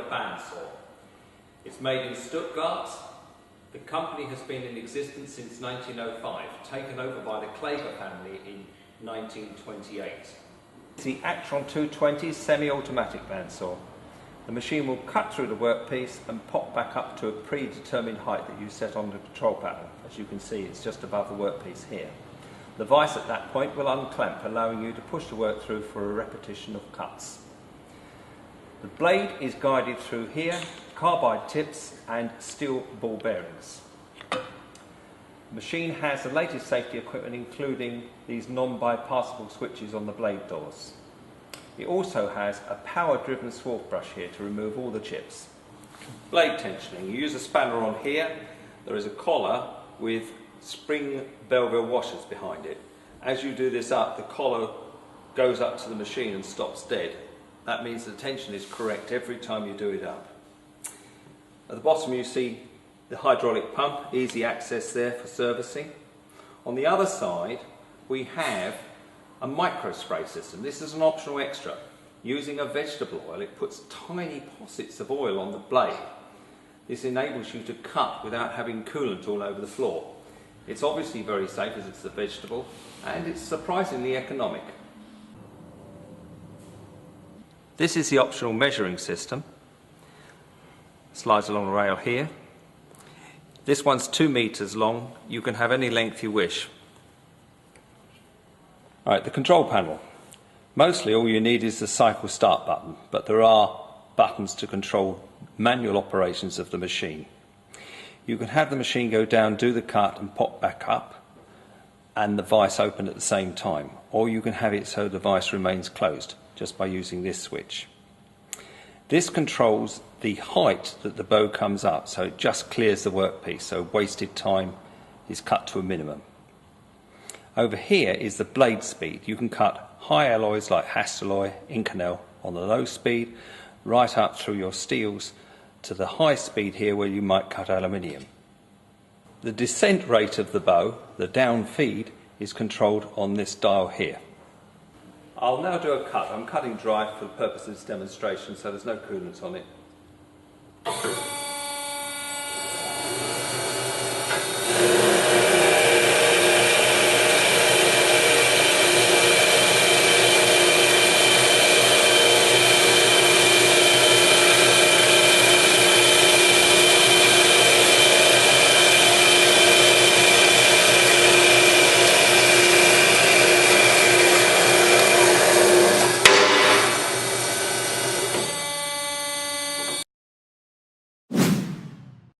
bandsaw. It's made in Stuttgart. The company has been in existence since 1905, taken over by the Klaeger family in 1928. It's the Actron 220 semi-automatic bandsaw. The machine will cut through the workpiece and pop back up to a predetermined height that you set on the control panel. As you can see, it's just above the workpiece here. The vise at that point will unclamp, allowing you to push the work through for a repetition of cuts. The blade is guided through here, carbide tips and steel ball bearings. The machine has the latest safety equipment, including these non-bypassable switches on the blade doors. It also has a power-driven swarf brush here to remove all the chips. Blade tensioning. You use a spanner on here. There is a collar with spring Belleville washers behind it. As you do this up, the collar goes up to the machine and stops dead. That means the tension is correct every time you do it up. At the bottom you see the hydraulic pump, easy access there for servicing. On the other side we have a micro spray system. This is an optional extra. Using a vegetable oil, it puts tiny pockets of oil on the blade. This enables you to cut without having coolant all over the floor. It's obviously very safe as it's a vegetable, and it's surprisingly economic. This is the optional measuring system. Slides along the rail here. This one's 2 meters long. You can have any length you wish. Alright, the control panel. Mostly all you need is the cycle start button, but there are buttons to control manual operations of the machine. You can have the machine go down, do the cut and pop back up, and the vise open at the same time. Or you can have it so the vise remains closed, just by using this switch. This controls the height that the bow comes up, so it just clears the workpiece, so wasted time is cut to a minimum. Over here is the blade speed. You can cut high alloys like Hastelloy, Inconel on the low speed, right up through your steels to the high speed here where you might cut aluminium. The descent rate of the bow, the down feed, is controlled on this dial here. I'll now do a cut. I'm cutting dry for the purpose of this demonstration, so there's no coolant on it.